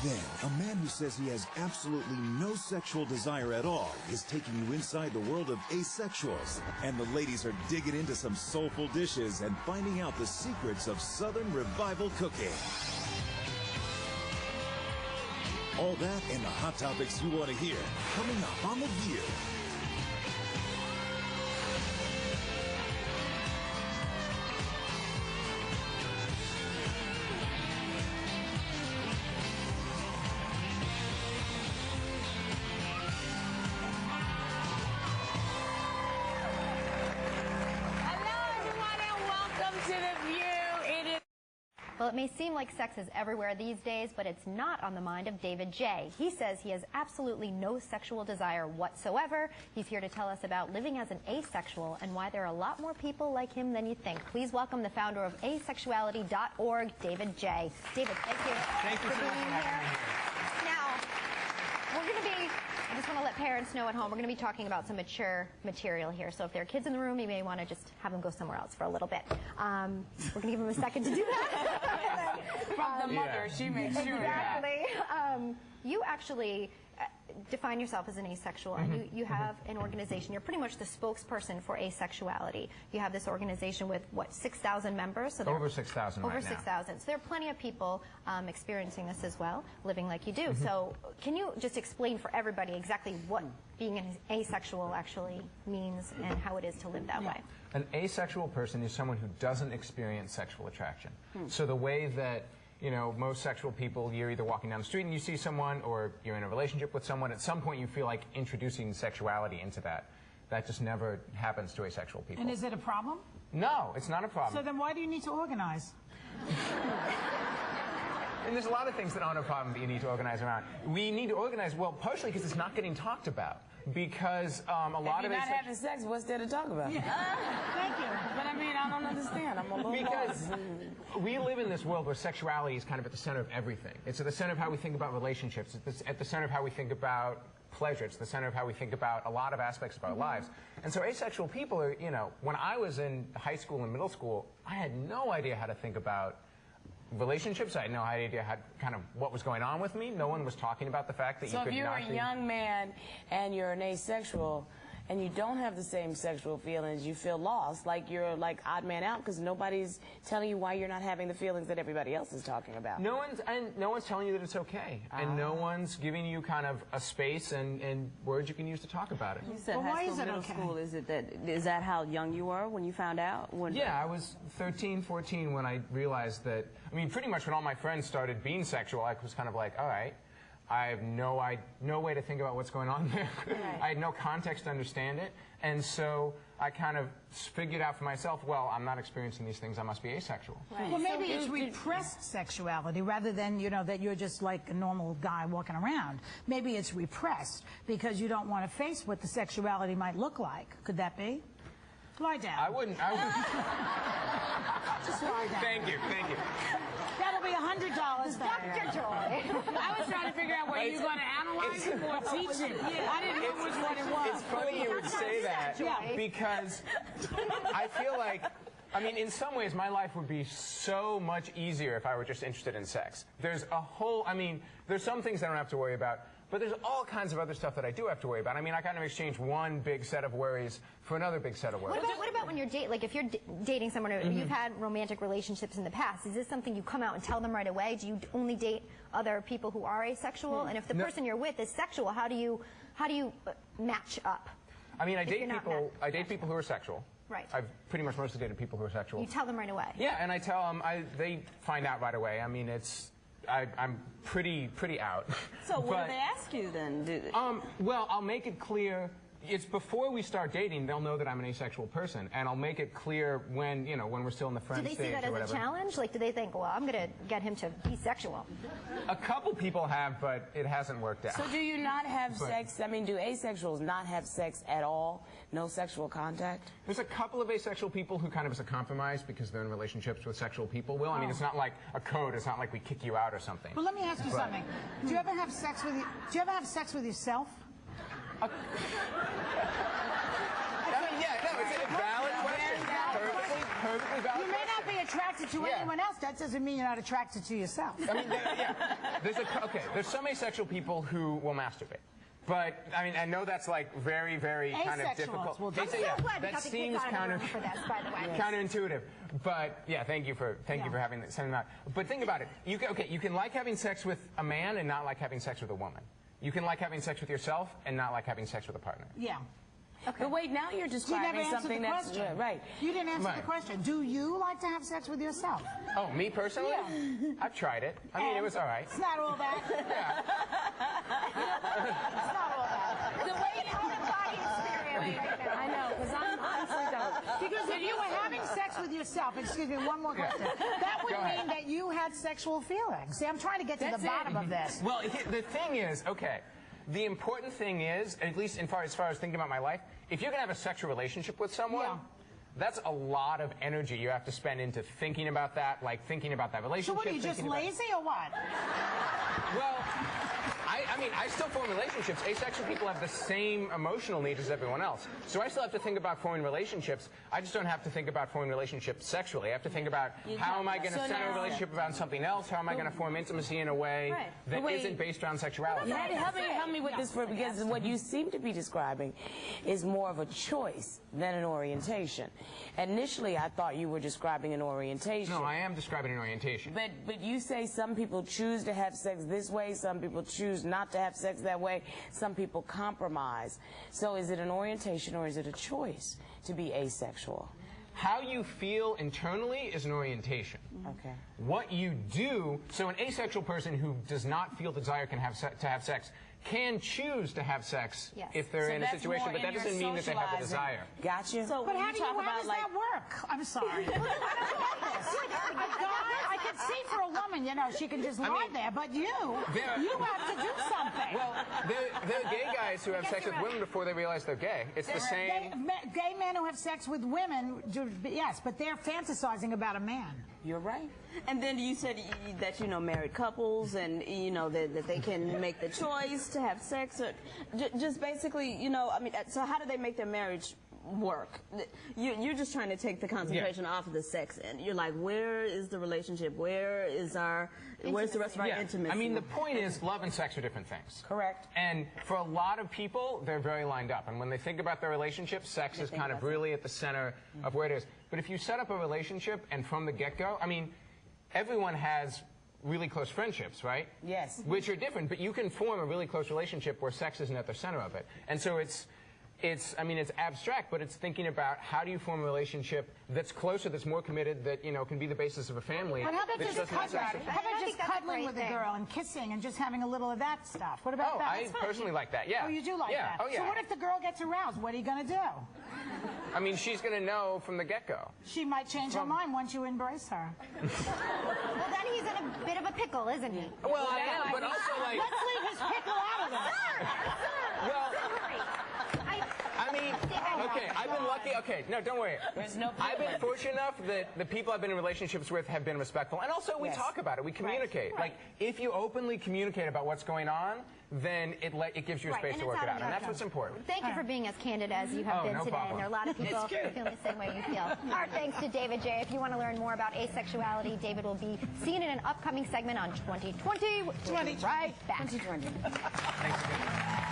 Then, a man who says he has absolutely no sexual desire at all is taking you inside the world of asexuals. And the ladies are digging into some soulful dishes and finding out the secrets of Southern revival cooking. All that and the hot topics you want to hear, coming up on The View. Well, it may seem like sex is everywhere these days, but it's not on the mind of David J. He says he has absolutely no sexual desire whatsoever. He's here to tell us about living as an asexual and why there are a lot more people like him than you think. Please welcome the founder of Asexuality.org, David J. David, thank you. Thank you so much for having me here. Now, we're going to be... I just want to let parents know at home, we're going to be talking about some mature material here. So if there are kids in the room, you may want to just have them go somewhere else for a little bit. We're going to give them a second to do that. From the mother, she makes sure. Exactly. You actually define yourself as an asexual, and you have an organization. You're pretty much the spokesperson for Asexuality. You have this organization with, what, 6,000 members? So over 6,000 right now. Over 6,000. So there are plenty of people experiencing this as well, living like you do. So can you just explain for everybody exactly what being an asexual actually means and how it is to live that way? An asexual person is someone who doesn't experience sexual attraction. So the way that most sexual people, you're either walking down the street and you see someone, or you're in a relationship with someone, at some point you feel like introducing sexuality into that. That just never happens to asexual people. And is it a problem? No, it's not a problem. So then why do you need to organize? And there's a lot of things that aren't a problem that you need to organize around. We need to organize, well, partially because it's not getting talked about. Because a lot of If you're not having sex, what's there to talk about? Yeah. Thank you. But I mean, I don't understand. I'm a little Because we live in this world where sexuality is kind of at the center of everything. It's at the center of how we think about relationships. It's at the center of how we think about pleasure. It's the center of how we think about a lot of aspects of our lives. And so asexual people are, when I was in high school and middle school, I had no idea how to think about relationships. I had no idea kind of what was going on with me. No one was talking about the fact that you could not be... So if you're a young man and you're an asexual and you don't have the same sexual feelings, you feel lost, like you're like odd man out because nobody's telling you why you're not having the feelings that everybody else is talking about. No one's telling you that it's okay, and no one's giving you kind of a space and words you can use to talk about it. You said high school, middle school. Is that how young you were when you found out? Yeah, I was 13, 14 when I realized that. I mean, pretty much when all my friends started being sexual, I was kind of like, all right, I have no way to think about what's going on there. Right. I had no context to understand it, and so I kind of figured out for myself, well, I'm not experiencing these things, I must be asexual. Right. Well, maybe it's repressed sexuality rather than, that you're just like a normal guy walking around. Maybe it's repressed because you don't want to face what the sexuality might look like. Could that be? Lie down. I wouldn't. Just lie down. Thank you. That'll be $100. Dr. Joy. I was trying to figure out whether you're going to analyze it or teach it. I didn't know which one it was. It's funny you would say that because I feel like, I mean, in some ways, my life would be so much easier if I were just interested in sex. There's there's some things I don't have to worry about, but there's all kinds of other stuff that I do have to worry about. I mean, I kind of exchange one big set of worries for another big set of worries. What about when you're if you're dating someone, or you've had romantic relationships in the past, is this something you come out and tell them right away? Do you only date other people who are asexual? And if the person you're with is sexual, how do you match up? I mean, I date people who are sexual. Right. I've pretty much mostly dated people who are sexual. You tell them right away. Yeah, and I tell them, they find out right away. I mean, I'm pretty out. So what do they ask you then? Well, I'll make it clear. It's before we start dating, they'll know that I'm an asexual person, and I'll make it clear when we're still in the friend stage or whatever. Do they see that as a challenge? Like, do they think, well, I'm going to get him to be sexual? A couple people have, but it hasn't worked out. So do you not have sex? I mean, do asexuals not have sex at all? No sexual contact? There's a couple of asexual people who kind of as a compromise because they're in relationships with sexual people will. I mean, it's not like a code. It's not like we kick you out or something. Well, let me ask you something. Do you ever have sex with yourself? It's a valid question. Perfectly valid. You may not be attracted to anyone else, that doesn't mean you're not attracted to yourself. I mean, there's some asexual people who will masturbate. But, I mean, I know that's like very, very kind of difficult. Well, I'm so glad that got the seems kids out counter, of the room for this, by the way. counterintuitive. But, yeah, thank you for sending them out. But think about it. You can like having sex with a man and not like having sex with a woman. You can like having sex with yourself and not like having sex with a partner. Yeah. Okay. But wait, now you're describing something that's right. You didn't answer the question. Do you like to have sex with yourself? Oh, me personally? Yeah. I've tried it. I mean, it was all right. It's not all that. Yeah. It's not all that. The way you out of body experience right now. I know, because I'm honestly don't. Because if you were having sex with yourself, excuse me, one more question. That would mean that you had sexual feelings. See, I'm trying to get to the bottom of this. Well, the thing is, okay, the important thing is, at least as far as thinking about my life, if you're going to have a sexual relationship with someone, that's a lot of energy you have to spend into thinking about that, like thinking about that relationship. So what, are you just lazy or what? Well, I mean, I still form relationships. Asexual people have the same emotional needs as everyone else. So I still have to think about forming relationships. I just don't have to think about forming relationships sexually. I have to think about how am I going to center a relationship around something else? How am I going to form intimacy in a way that isn't based around sexuality? Help me with this, because what you seem to be describing is more of a choice than an orientation. Initially, I thought you were describing an orientation. No, I am describing an orientation. But you say some people choose to have sex this way, some people choose not to have sex that way, some people compromise. So is it an orientation or is it a choice to be asexual? How you feel internally is an orientation. Okay. What you do, so an asexual person who does not feel the desire to have sex can choose to have sex if they're in a situation, but that doesn't mean that they have the desire. Gotcha. So but how does that work? I'm sorry. I could see for a woman, you know, she can just lie there, but you have to do something. Well, there are gay guys who have sex with women before they realize they're gay. It's the same. Gay men who have sex with women, yes, but they're fantasizing about a man. You're right. And then you said that, you know, married couples and, you know, that they can make the choice to have sex. Or just basically, you know, I mean, so how do they make their marriage work? You're just trying to take the concentration off of the sex end. You're like, where is the relationship? Where's the rest of our intimacy? I mean, the point is love and sex are different things. Correct. And for a lot of people, they're very lined up. And when they think about their relationship, sex is kind of really at the center of where it is. But if you set up a relationship and from the get-go, I mean, everyone has really close friendships, right? Yes. Which are different, but you can form a really close relationship where sex isn't at the center of it. And so it's abstract, but it's thinking about how do you form a relationship that's closer, that's more committed, that, you know, can be the basis of a family. But how about just cuddling with a girl and kissing and just having a little of that stuff? What about that? I personally like that, yeah. Oh, you do like that? Oh, yeah. So what if the girl gets aroused? What are you going to do? I mean, she's going to know from the get-go. She might change her mind once you embrace her. Well, then he's in a bit of a pickle, isn't he? Well, I am, but also, like... Let's leave his pickle out of this. Well... I mean, okay, I've been lucky. Okay, no, don't worry. There's no I've been fortunate enough that the people I've been in relationships with have been respectful. And also, we talk about it. We communicate. Like, if you openly communicate about what's going on, then it gives you a space to work it out. And that's what's important. Thank you for being as candid as you have been today. Problem. And there are a lot of people who feel the same way you feel. Our thanks to David J. If you want to learn more about asexuality, David will be seen in an upcoming segment on 2020. We'll be right back. 2020. Thanks again.